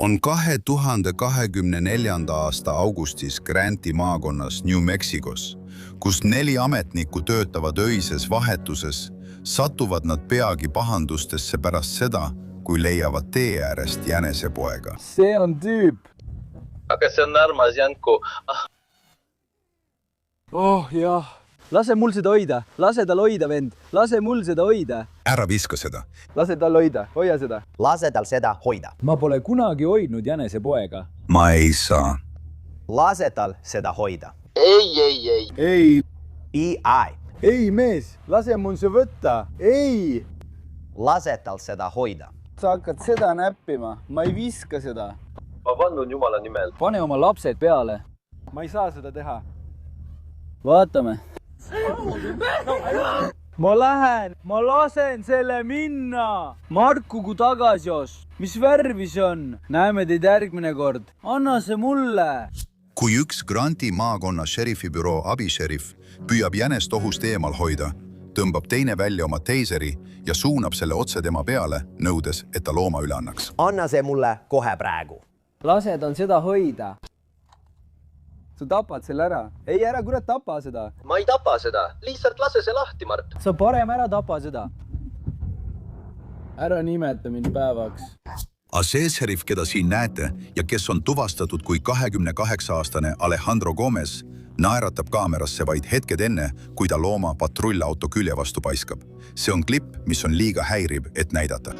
on 2024. aasta augustis Granti maakonnas New Mexicos, kus 4 ametnikku töötavad öises vahetuses, satuvad nad peagi pahandustesse pärast seda, kui leiavad tee äärest jänesepoega. See on tüüp. Aga see on armas Janku. Oh jah. Lase mul seda hoida. Lase tal hoida, vend. Lase mul seda hoida. Ära viska seda. Lase tal hoida. Hoia seda. Lase tal seda hoida. Ma pole kunagi hoidnud jänesepoega. Ma ei saa. Lase tal seda hoida. Ei. Ei. Ei, mees. Lase mun see võtta. Ei. Lase tal seda hoida. Sa hakkad seda näppima. Ma ei viska seda. Ma vannun Jumala nimel. Pane oma lapsed peale. Ma ei saa seda teha. Vaatame. Ma lähen. Ma lasen selle minna. Markugu tagasi os. Mis värvi see on? Näeme teid järgmine kord. Anna see mulle. Kui üks Granti maakonna šerifibüroo abisheriff püüab jänest ohust eemal hoida, tõmbab teine välja oma teiseri ja suunab selle otse tema peale, nõudes, et ta looma üle annaks. Anna see mulle kohe praegu. Lase tal seda hoida. Sa tapad selle ära. Ei, ära kurat tapa seda. Ma ei tapa seda. Lihtsalt lase see lahti, Mart. Sa parem ära tapa seda. Ära nimeta mind päevaks. A see šerif, keda siin näete ja kes on tuvastatud kui 28-aastane Alejandro Gomez, naeratab kaamerasse vaid hetked enne, kui ta looma patrullauto külje vastu paiskab. See on klipp, mis on liiga häiriv, et näidata.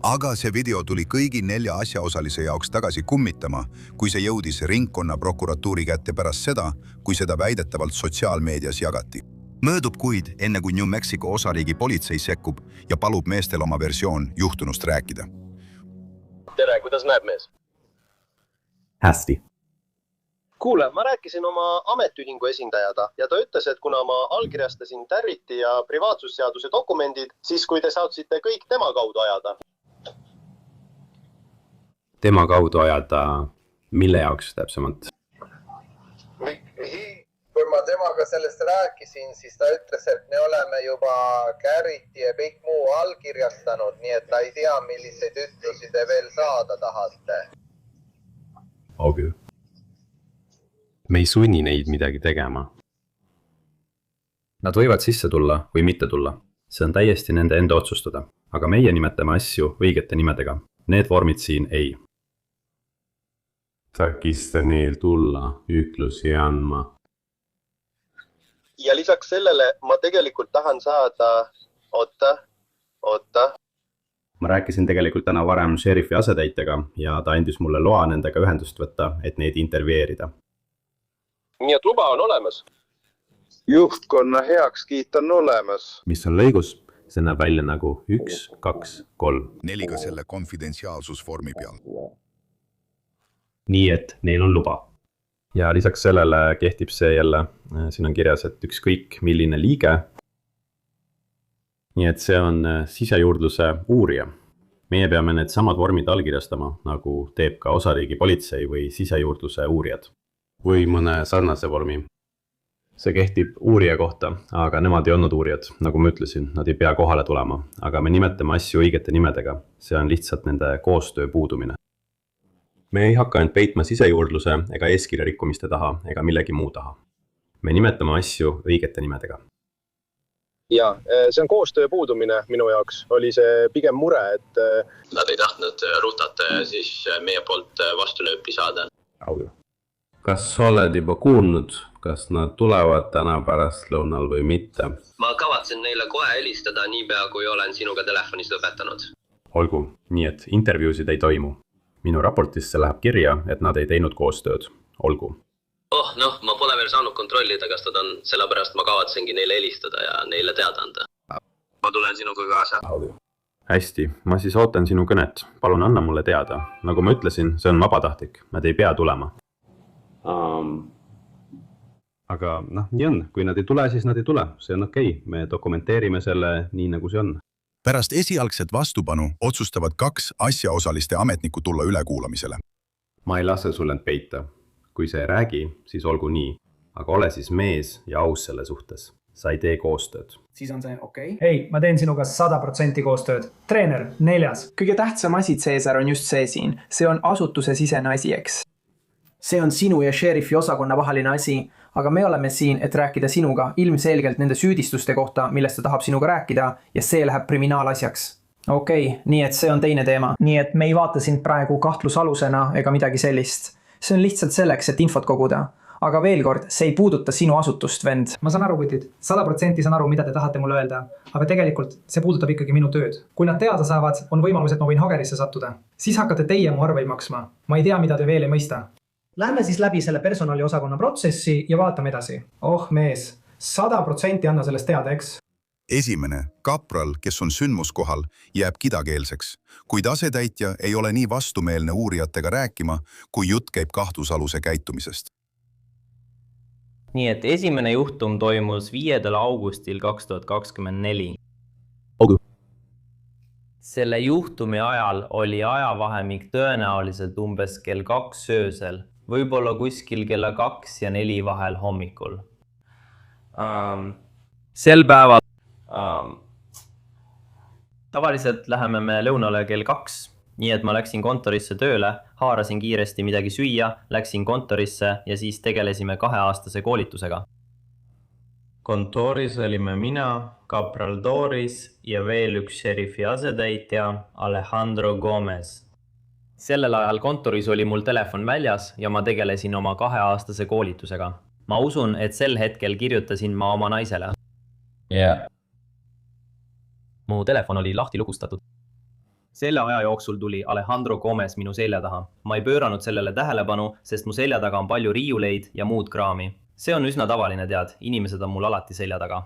Aga see video tuli kõigi 4 asjaosalise jaoks tagasi kummitama, kui see jõudis ringkonna prokuratuuri kätte pärast seda, kui seda väidetavalt sotsiaalmeedias jagati. Möödub kuid, enne kui New Mexico osariigi politsei sekkub ja palub meestel oma versioon juhtunust rääkida. Tere, kuidas näeb mees? Hästi. Kuule, ma rääkisin oma ametiühingu esindajaga ja ta ütles, et kuna ma allkirjastasin Territi ja privaatsusseaduse dokumendid, siis kui te saatsite kõik tema kaudu ajada. Tema kaudu ajada, mille jaoks täpsemalt? Kui ma temaga sellest rääkisin, siis ta ütles, et me oleme juba Garriti ja kõik muu allkirjastanud, nii et ta ei tea, milliseid ütlusi te veel saada tahate. Okay. Me ei sunni neid midagi tegema. Nad võivad sisse tulla või mitte tulla. See on täiesti nende enda otsustada. Aga meie nimetame asju õigete nimedega. Need vormid siin ei. Takista neil tulla ütlusi andma. Ja lisaks sellele ma tegelikult tahan saada... Oota. Ma rääkisin tegelikult täna varem šerifi asetäitega ja ta andis mulle loa nendega ühendust võtta, et neid intervjueerida. Nii et luba on olemas. Juhtkonna heakskiit on olemas. Mis on lõigus? See näeb välja nagu 1, 2, 3. 4 ka selle konfidentsiaalsusvormi peal. Nii et neil on luba. Ja lisaks sellele kehtib see jälle, siin on kirjas, et ükskõik milline liige. Nii et see on sisejuurdluse uurija. Meie peame need samad vormid allkirjastama, nagu teeb ka osariigi politsei või sisejuurdluse uurijad. Või mõne sarnase vormi. See kehtib uurija kohta, aga nemad ei olnud uurijad. Nagu ma ütlesin, nad ei pea kohale tulema, aga me nimetame asju õigete nimedega. See on lihtsalt nende koostöö puudumine. Me ei hakka end peitma sisejuurdluse ega eeskirja rikkumiste taha ega millegi muu taha. Me nimetame asju õigete nimedega. Ja, see on koostöö puudumine minu jaoks. Oli see pigem mure, et... Nad ei tahtnud rutata ja siis meie poolt vastulööpi saada. Kas oled juba kuulnud, kas nad tulevad täna pärast lõunal või mitte? Ma kavatsen neile kohe helistada niipea, kui olen sinuga telefonis lõpetanud. Olgu, nii et intervjuusid ei toimu. Minu raportisse läheb kirja, et nad ei teinud koostööd. Olgu. Ma pole veel saanud kontrollida, kas nad on, sellepärast ma kavatsengi neile helistada ja neile teada anda. Ma tulen sinuga kaasa. Hästi, ma siis ootan sinu kõnet. Palun anna mulle teada. Nagu ma ütlesin, see on vabatahtlik. Nad ei pea tulema. Aga nii on. Kui nad ei tule, siis nad ei tule. See on okei. Me dokumenteerime selle nii, nagu see on. Pärast esialgset vastupanu otsustavad 2 asjaosaliste ametnikku tulla ülekuulamisele. Ma ei lase sul end peita. Kui see räägi, siis olgu nii. Aga ole siis mees ja aus selle suhtes. sa ei tee koostööd. Siis on see okei. Hei, ma teen sinuga 100% koostööd. Treener, 4. Kõige tähtsam asi, Caesar, on just see siin. See on asutuse sisene asi, eks. See on sinu ja šerifi osakonna vaheline asi, aga me oleme siin, et rääkida sinuga ilmselgelt nende süüdistuste kohta, millest ta tahab sinuga rääkida ja see läheb kriminaalasjaks. Okei, nii et see on teine teema. Nii et me ei vaata sind praegu kahtlusalusena ega midagi sellist. See on lihtsalt selleks, et infot koguda. Aga veel kord, see ei puuduta sinu asutust, vend. Ma saan aru, kutid. 100% saan aru, mida te tahate mulle öelda. Aga tegelikult see puudutab ikkagi minu tööd. Kui nad teada saavad, on võimalus, et ma võin Hagerisse sattuda. Siis hakkate teie mu arveid maksma. Ma ei tea, mida te veel ei mõista. Lähme siis läbi selle personaliosakonna protsessi ja vaatame edasi. Oh mees, 100% anna sellest teada, eks? Esimene, kapral, kes on sündmuskohal, jääb kidakeelseks, kuid asetäitja ei ole nii vastumeelne uurijatega rääkima, kui jutt käib kahtlusaluse käitumisest. Nii et esimene juhtum toimus 5. augustil 2024. Selle juhtumi ajal oli ajavahemik tõenäoliselt umbes kell 2 öösel, võib-olla kuskil kella 2 ja 4 vahel hommikul. Sel päeval tavaliselt läheme me lõunale kell 2. Nii et ma läksin kontorisse tööle, haarasin kiiresti midagi süüa, läksin kontorisse ja siis tegelesime 2-aastase koolitusega. Kontoris olime mina, kapral Doris ja veel üks šerifi asetäitja Alejandro Gomez. Sellel ajal kontoris oli mul telefon väljas ja ma tegelesin oma 2-aastase koolitusega. Ma usun, et sel hetkel kirjutasin ma oma naisele. Mu telefon oli lahti lukustatud. Selle aja jooksul tuli Alejandro Gomez minu selja taha. Ma ei pööranud sellele tähelepanu, sest mu selja taga on palju riiuleid ja muud kraami. See on üsna tavaline, tead, inimesed on mul alati selja taga.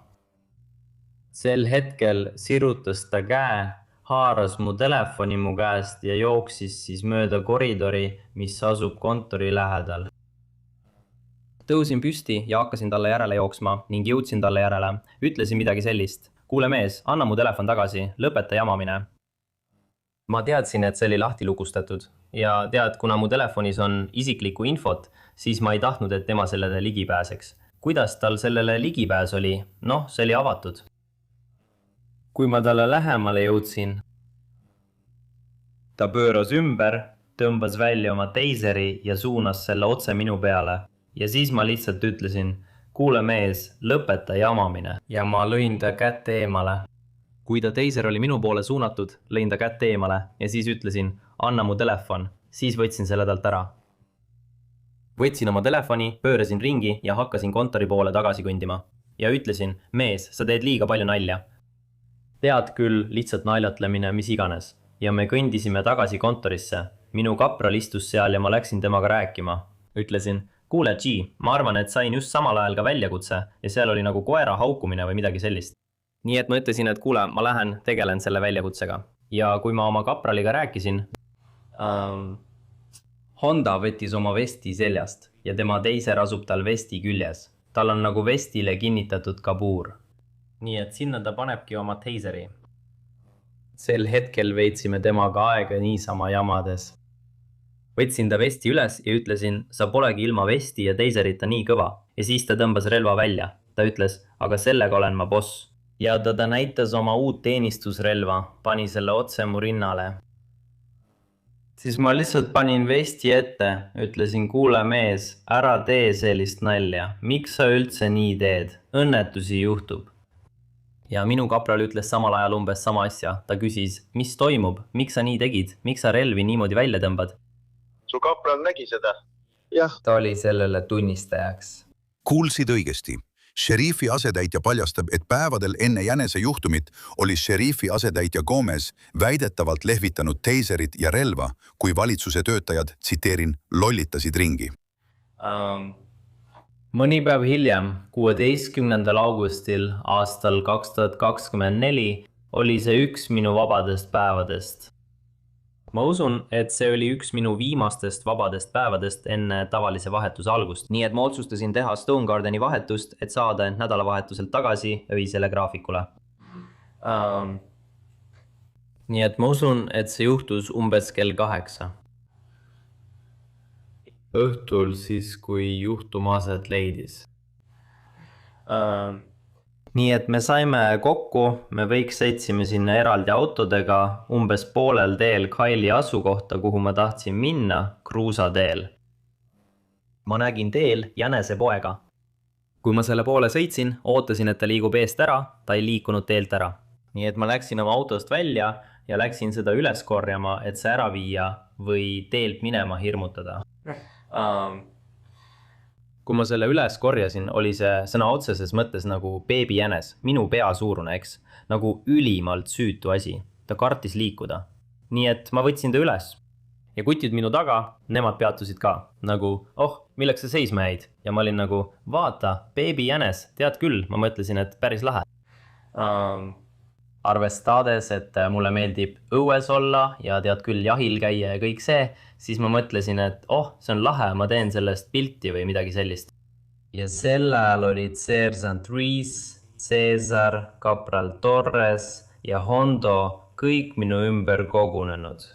Sel hetkel sirutas ta käe, haaras mu telefoni mu käest ja jooksis siis mööda koridori, mis asub kontori lähedal. Tõusin püsti ja hakkasin talle järele jooksma ning jõudsin talle järele. Ütlesin midagi sellist. Kuule mees, anna mu telefon tagasi, lõpeta jamamine. Ma teadsin, et see oli lahti lukustatud ja tead, kuna mu telefonis on isiklikku infot, siis ma ei tahtnud, et tema sellele ligi pääseks. Kuidas tal sellele ligipääs oli? Noh, see oli avatud. Kui ma talle lähemale jõudsin, ta pööras ümber, tõmbas välja oma teiseri ja suunas selle otse minu peale. Ja siis ma lihtsalt ütlesin, kuule mees, lõpeta jamamine. Ja ma lõin ta kätte eemale. Kui ta teiser oli minu poole suunatud, lõin ta kätte eemale ja siis ütlesin, anna mu telefon, siis võtsin selle talt ära. Võtsin oma telefoni, pöörasin ringi ja hakkasin kontori poole tagasi kõndima. Ja ütlesin, mees, sa teed liiga palju nalja. Tead küll, lihtsalt naljatlemine, mis iganes. Ja me kõndisime tagasi kontorisse. Minu kapral istus seal ja ma läksin temaga rääkima. Ütlesin, kuule G, ma arvan, et sain just samal ajal ka väljakutse ja seal oli nagu koera haukumine või midagi sellist. Nii et ma ütlesin, et kuule, ma lähen, tegelen selle väljakutsega. Ja kui ma oma kapraliga rääkisin, Honda võttis oma vesti seljast ja tema teiser asub tal vesti küljes. Tal on nagu vestile kinnitatud kabuur. Nii et sinna ta panebki oma teiseri. Sel hetkel veetsime temaga aega niisama jamades. Võtsin ta vesti üles ja ütlesin, sa polegi ilma vesti ja teiserita nii kõva. Ja siis ta tõmbas relva välja. Ta ütles, aga sellega olen ma boss. Ja ta näitas oma uut teenistusrelva, pani selle otse mu rinnale. Siis ma lihtsalt panin vesti ette, ütlesin, kuule mees, ära tee sellist nalja. Miks sa üldse nii teed? Õnnetusi juhtub. Ja minu kapral ütles samal ajal umbes sama asja. Ta küsis, mis toimub? Miks sa nii tegid? Miks sa relvi niimoodi välja tõmbad? Su kapral nägi seda? Jah. Ta oli sellele tunnistajaks. Kuulsid õigesti. Šerifi asetäitja paljastab, et päevadel enne Jänese juhtumit oli šerifi asetäitja Gomez väidetavalt lehvitanud teiserit ja relva, kui valitsuse töötajad, tsiteerin, lollitasid ringi. Mõni päev hiljem, 16. augustil aastal 2024, oli see üks minu vabadest päevadest. Ma usun, et see oli üks minu viimastest vabadest päevadest enne tavalise vahetuse algust. Nii et ma otsustasin teha Stone Gardeni vahetust, et saada end nädalavahetuselt tagasi öisele graafikule. Nii et ma usun, et see juhtus umbes kell 8. Õhtul siis, kui juhtum aset leidis. nii et me saime kokku, me kõik sõitsime sinna eraldi autodega umbes poolel teel Kylie asukohta, kuhu ma tahtsin minna, kruusateel. Ma nägin teel jänesepoega. Kui ma selle poole sõitsin, ootasin, et ta liigub eest ära, ta ei liikunud teelt ära. Nii et ma läksin oma autost välja ja läksin seda üles korjama, et see ära viia või teelt minema hirmutada. Kui ma selle üles korjasin, oli see sõna otseses mõttes nagu beebijänes, minu pea suurune, eks, nagu ülimalt süütu asi. Ta kartis liikuda. Nii et ma võtsin ta üles. Ja kutid minu taga, nemad peatusid ka. Nagu, milleks sa seisma jäid? Ja ma olin nagu, vaata, beebijänes, tead küll, ma mõtlesin, et päris lahe. Arvestades, et mulle meeldib õues olla ja tead küll jahil käia ja kõik see, siis ma mõtlesin, et see on lahe, ma teen sellest pilti või midagi sellist. Ja sel ajal olid Seersant Reese, Cesar, Kapral Torres ja Hondo kõik minu ümber kogunenud.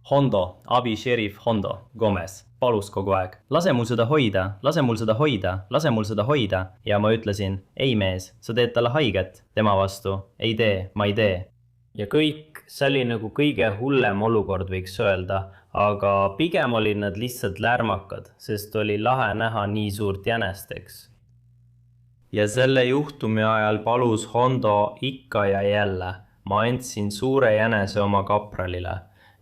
Hondo, abi-sheriff Hondo, Gomez, palus kogu aeg. Lase mul seda hoida, lase mul seda hoida, lase mul seda hoida. Ja ma ütlesin, ei mees, sa teed talle haiget. Tema vastu, ei tee, ma ei tee. Ja kõik, see oli nagu kõige hullem olukord võiks öelda, aga pigem olid nad lihtsalt lärmakad, sest oli lahe näha nii suurt jänesteks. Ja selle juhtumi ajal palus Hondo ikka ja jälle. Ma andsin suure jänese oma kapralile.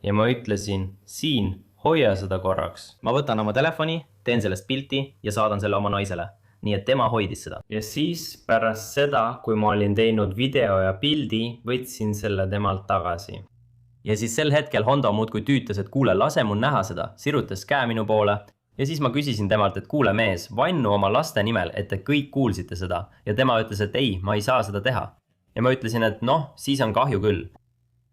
Ja ma ütlesin, siin, hoia seda korraks. Ma võtan oma telefoni, teen sellest pilti ja saadan selle oma naisele. Nii et tema hoidis seda. Ja siis pärast seda, kui ma olin teinud video ja pildi, võtsin selle temalt tagasi. Ja siis sel hetkel Hondo muudkui tüütas, et kuule, lase mul näha seda. Sirutas käe minu poole. Ja siis ma küsisin temalt, et kuule mees, vannu oma laste nimel, et te kõik kuulsite seda. Ja tema ütles, et ei, ma ei saa seda teha. Ja ma ütlesin, et siis on kahju küll.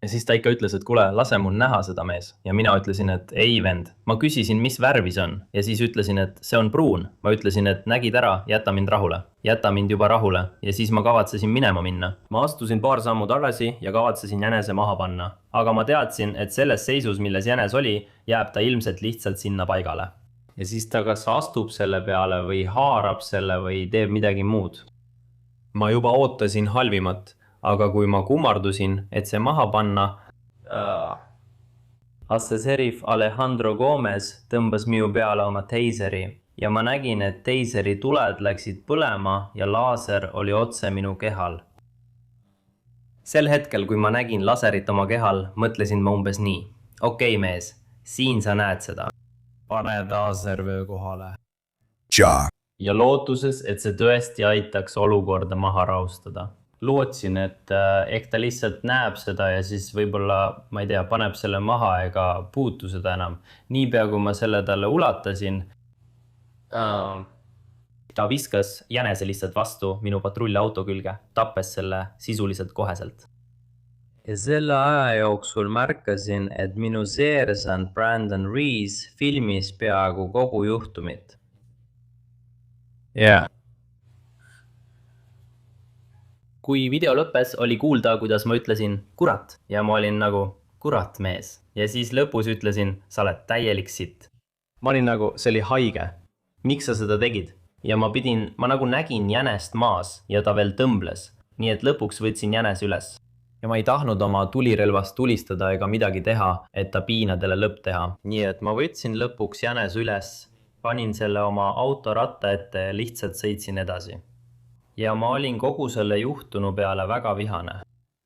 Ja siis ta ikka ütles, et kuule, lase mul näha seda mees. Ja mina ütlesin, et ei vend. Ma küsisin, mis värvis on. Ja siis ütlesin, et see on pruun. Ma ütlesin, et nägid ära, jäta mind rahule. Jäta mind juba rahule. Ja siis ma kavatsesin minema minna. Ma astusin paar sammu tagasi ja kavatsesin jänese maha panna. Aga ma teadsin, et selles seisus, milles jänes oli, jääb ta ilmselt lihtsalt sinna paigale. Ja siis ta kas astub selle peale või haarab selle või teeb midagi muud. Ma juba ootasin halvimat. Aga kui ma kummardusin, et see maha panna, Assesseriff Alejandro Gomez tõmbas minu peale oma teiseri ja ma nägin, et teiseri tuled läksid põlema ja laaser oli otse minu kehal. Sel hetkel, kui ma nägin laserit oma kehal, mõtlesin ma umbes nii. Okei, mees, siin sa näed seda. Pane laaservöö kohale. Ja lootuses, et see tõesti aitaks olukorda maha raustada. Lootsin, et ehk ta lihtsalt näeb seda ja siis võib-olla, ma ei tea, paneb selle maha ega puutu seda enam. Niipea kui ma selle talle ulatasin, ta viskas jänese lihtsalt vastu minu patrullauto külge, tappes selle sisuliselt koheselt. Ja selle aja jooksul märkasin, et minu seersant Brandon Reese filmis peaaegu kogu juhtumit. Kui video lõppes, oli kuulda, kuidas ma ütlesin kurat ja ma olin nagu kurat mees. Ja siis lõpus ütlesin, sa oled täielik sitt. Ma olin nagu, see oli haige. Miks sa seda tegid? Ja ma nagu nägin jänest maas ja ta veel tõmbles. Nii et lõpuks võtsin jänes üles. Ja ma ei tahtnud oma tulirelvast tulistada ega midagi teha, et ta piinadele lõpp teha. Nii et ma võtsin lõpuks jänes üles, panin selle oma auto ratta ette ja lihtsalt sõitsin edasi. Ja ma olin kogu selle juhtunu peale väga vihane.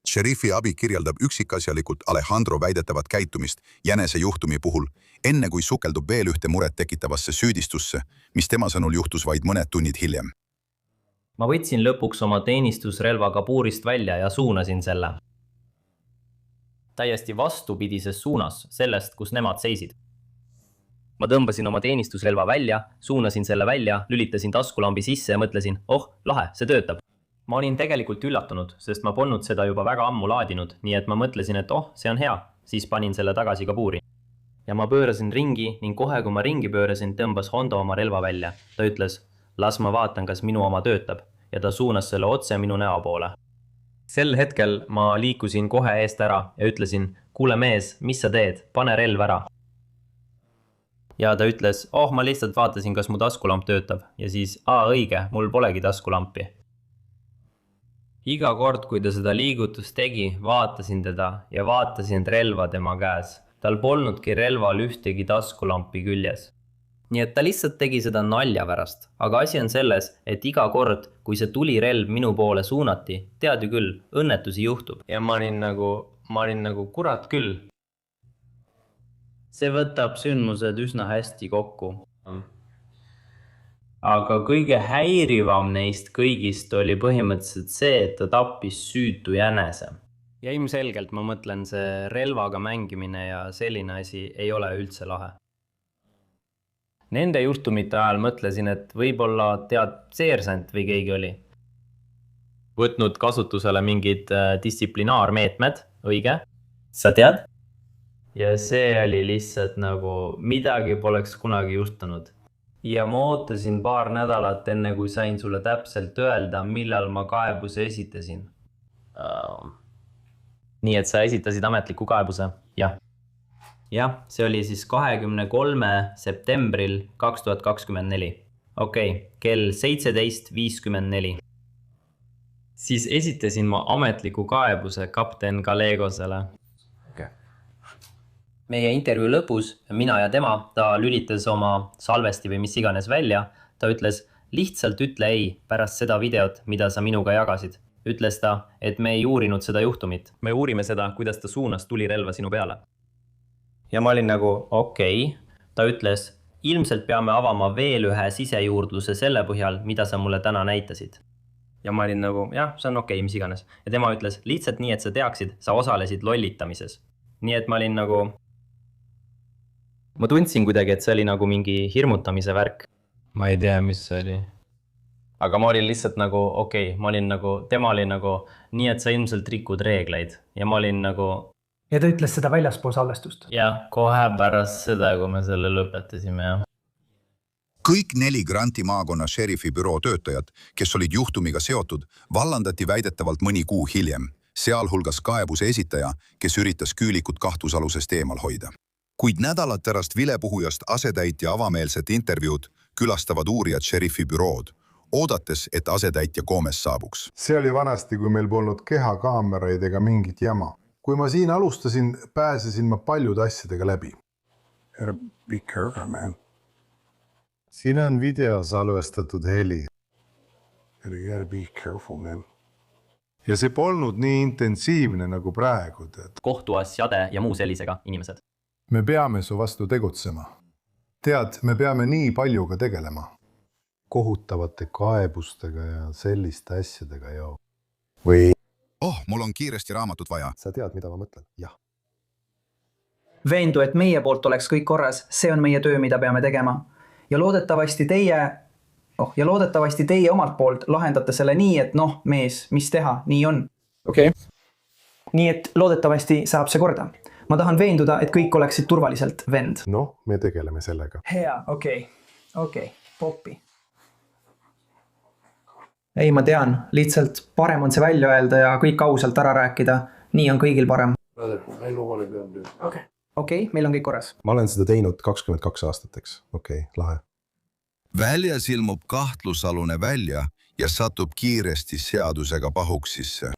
Šerifi abi kirjeldab üksikasjalikult Alejandro väidetavat käitumist jänese juhtumi puhul, enne kui sukeldub veel ühte muret tekitavasse süüdistusse, mis tema sõnul juhtus vaid mõned tunnid hiljem. Ma võtsin lõpuks oma teenistusrelva kabuurist välja ja suunasin selle. Täiesti vastupidises suunas sellest, kus nemad seisid. Ma tõmbasin oma teenistusrelva välja, suunasin selle välja, lülitasin taskulambi sisse ja mõtlesin, lahe, see töötab. Ma olin tegelikult üllatunud, sest ma polnud seda juba väga ammu laadinud, nii et ma mõtlesin, et see on hea, siis panin selle tagasi kabuuri. Ja ma pöörasin ringi ning kohe, kui ma ringi pöörasin, tõmbas Hondo oma relva välja. Ta ütles, las ma vaatan, kas minu oma töötab ja ta suunas selle otse minu näo poole. Sel hetkel ma liikusin kohe eest ära ja ütlesin, kuule mees, mis sa teed, pane relv ära. ja ta ütles, ma lihtsalt vaatasin, kas mu taskulamp töötab ja siis, õige, mul polegi taskulampi. Iga kord, kui ta seda liigutust tegi, vaatasin teda ja vaatasin relva tema käes. Tal polnudki relval ühtegi taskulampi küljes. Nii et ta lihtsalt tegi seda nalja pärast, aga asi on selles, et iga kord, kui see tulirelv minu poole suunati, tead ju küll, õnnetusi juhtub. Ja ma olin nagu kurat küll. See võtab sündmused üsna hästi kokku. Aga kõige häirivam neist kõigist oli põhimõtteliselt see, et ta tappis süütu jänese. Ja ilmselgelt ma mõtlen, see relvaga mängimine ja selline asi ei ole üldse lahe. Nende juhtumite ajal mõtlesin, et võib-olla tead seersant või keegi oli. Võtnud kasutusele mingid distsiplinaarmeetmed, õige? Sa tead? Ja see oli lihtsalt nagu midagi poleks kunagi juhtunud. Ja ma ootasin paar nädalat enne, kui sain sulle täpselt öelda, millal ma kaebuse esitasin. Nii et sa esitasid ametliku kaebuse? Jah. Jah, see oli siis 23. septembril 2024. Okei, kell 17:54. Siis esitasin ma ametliku kaebuse kapten Galegosele. Meie intervjuu lõpus, mina ja tema, ta lülitas oma salvesti või mis iganes välja. Ta ütles, lihtsalt ütle ei pärast seda videot, mida sa minuga jagasid. Ütles ta, et me ei uurinud seda juhtumit. Me uurime seda, kuidas ta suunas tulirelva sinu peale. Ja ma olin nagu, okei. Ta ütles, ilmselt peame avama veel ühe sisejuurdluse selle põhjal, mida sa mulle täna näitasid. Ja ma olin nagu, jah, see on okei, mis iganes. Ja tema ütles, lihtsalt nii, et sa teaksid, sa osalesid lollitamises. Nii et ma olin nagu... Ma tundsin kuidagi, et see oli nagu mingi hirmutamise värk. Ma ei tea, mis see oli. Aga ma olin lihtsalt nagu, okei, ma olin nagu, tema oli nagu, nii et sa ilmselt rikud reegleid. Ja ma olin nagu... Ja ta ütles seda väljaspool salvestust. Ja kohe pärast seda, kui me selle lõpetasime, jah. Kõik 4 Granti maakonna šerifi büroo töötajad, kes olid juhtumiga seotud, vallandati väidetavalt mõni kuu hiljem, sealhulgas kaebuse esitaja, kes üritas küülikut kahtlusalusest eemal hoida. Kuid nädalat pärast vilepuhujast asetäitja avameelset intervjuud külastavad uurijad šerifi bürood, oodates, et asetäitja Gomes saabuks. See oli vanasti, kui meil polnud kehakaameraid ega mingit jama. Kui ma siin alustasin, pääsesin ma paljude asjadega läbi. Be careful, man. Siin on video salvestatud heli. Be careful, man. Ja see polnud nii intensiivne nagu praegu. Kohtuasjade ja muu sellisega inimesed. Me peame su vastu tegutsema. Tead, me peame nii paljuga tegelema. Kohutavate kaebustega ja selliste asjadega ja... Või... mul on kiiresti raamatut vaja. Sa tead, mida ma mõtlen? Jah. Veendu, et meie poolt oleks kõik korras, see on meie töö, mida peame tegema. Ja loodetavasti teie omalt poolt lahendate selle nii, et mees, mis teha, nii on. Okei. Nii et loodetavasti saab see korda. Ma tahan veenduda, et kõik oleksid turvaliselt, vend. Me tegeleme sellega. Hea, okei, poppi. Ei, ma tean, lihtsalt parem on see välja öelda ja kõik ausalt ära rääkida. Nii on kõigil parem. Okei, meil on kõik korras. Ma olen seda teinud 22 aastateks. Okei, lahe. Väljas ilmub kahtlusalune välja ja satub kiiresti seadusega pahuksisse.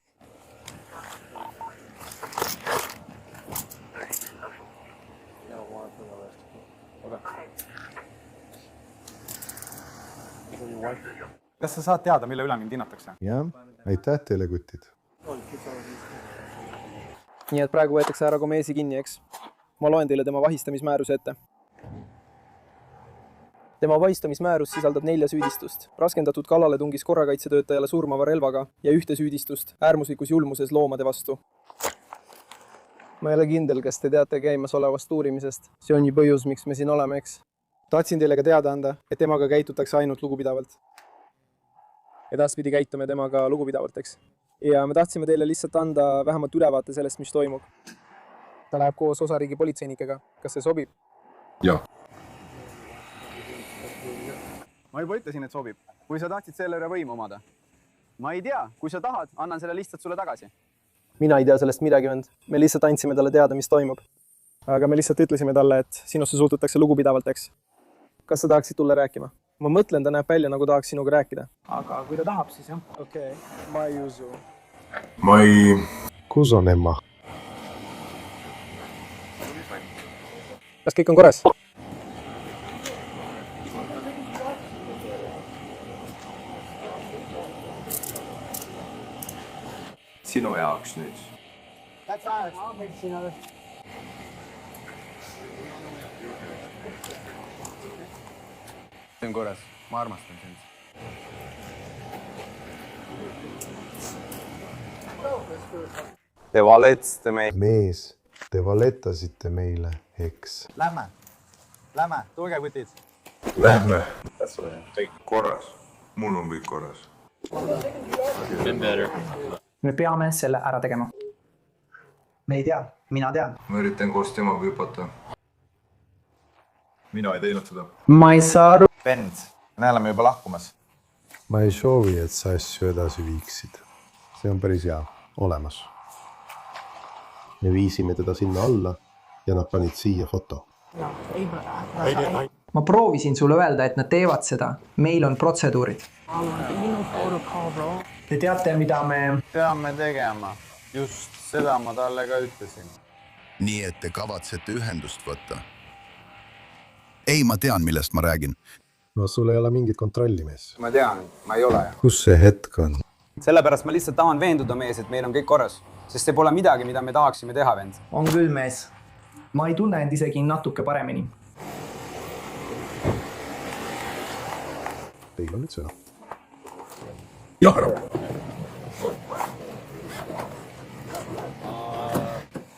Kas sa saad teada, mille üle mind hinnatakse? Jah, aitäh teile, kutid. Nii et praegu võetakse ära Gomesi kinni, eks? Ma loen teile tema vahistamismääruse ette. Tema vahistamismäärus sisaldab 4 süüdistust. Raskendatud kallaletungis korrakaitsetöötajale surmava relvaga ja 1 süüdistust äärmuslikus julmuses loomade vastu. Ma ei ole kindel, kas te teate käimasolevast uurimisest. See on ju põhjus, miks me siin oleme, eks? Tahtsin teile ka teada anda, et temaga käitutakse ainult lugupidavalt. Edaspidi käitume temaga lugupidavalt, eks? Ja me tahtsime teile lihtsalt anda vähemalt ülevaate sellest, mis toimub. Ta läheb koos osariigi politseinikega. Kas see sobib? Jah. Ma juba ütlesin, et sobib. Kui sa tahtsid selle üle võimu omada. Ma ei tea, kui sa tahad, annan selle lihtsalt sulle tagasi. Mina ei tea sellest midagi, vend. Me lihtsalt andsime talle teada, mis toimub. aga me lihtsalt ütlesime talle, et sinusse suhtutakse lugupidavalt, eks. Kas sa tahaksid tulla rääkima? Ma mõtlen, ta näeb välja, nagu tahaks sinuga rääkida. aga kui ta tahab, siis jah. Okei, ma ei usu. ma ei... kus on ema? Kas kõik on korras? Sinu jaoks nüüd. See on korras, ma armastan sind. Te valetsite meid. Mees, te valetasite meile, eks. Lähme, tulge kutid. Lähme. Kõik korras. Mul on kõik korras. me peame selle ära tegema. Me ei tea, mina tean. Ma üritan koos temaga hüpata. Mina ei teinud seda. ma ei saa aru. Vend, me oleme juba lahkumas. Ma ei soovi, et sa asju edasi viiksid. See on päris hea. Olemas. Me viisime teda sinna alla ja nad panid siia foto. ma proovisin sulle öelda, et nad teevad seda. Meil on protseduurid. Te teate, mida me... Peame tegema. Just seda ma talle ka ütlesin. Nii, et te kavatsete ühendust võtta. Ei, ma tean, millest ma räägin. No sul ei ole mingit kontrolli, mees. Ma tean, ma ei ole. Kus see hetk on? Sellepärast ma lihtsalt tahan veenduda, mees, et meil on kõik korras. Sest see pole midagi, mida me tahaksime teha, vend. On küll, mees. Ma ei tunne end isegi natuke paremini. Teil on nüüd sõna. Jah,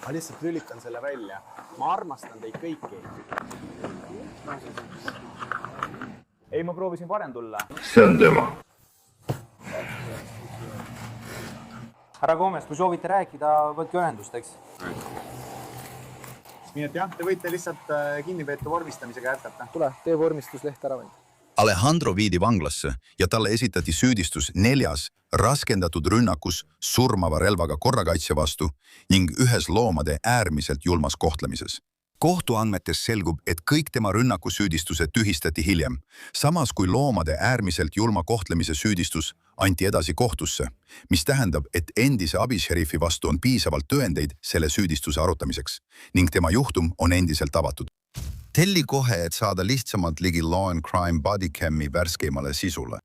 Ma lihtsalt lülitan selle välja. Ma armastan teid kõiki. Ei, ma proovisin varem tulla. See on tema. Härra Gomes, kui soovite rääkida, võtke ühendust, eks? Nii et jah, te võite lihtsalt kinnipeetu vormistamisega jätkata. Tule, tee vormistusleht ära või. Alejandro viidi vanglasse ja talle esitati süüdistus 4 raskendatud rünnakus surmava relvaga korrakaitsja vastu ning 1 loomade äärmiselt julmas kohtlemises. Kohtuandmetes selgub, et kõik tema rünnakusüüdistused tühistati hiljem, samas kui loomade äärmiselt julma kohtlemise süüdistus anti edasi kohtusse, mis tähendab, et endise abisherifi vastu on piisavalt tõendeid selle süüdistuse arutamiseks ning tema juhtum on endiselt avatud. Telli kohe, et saada lihtsamalt ligi Law and Crime bodycami värskeimale sisule.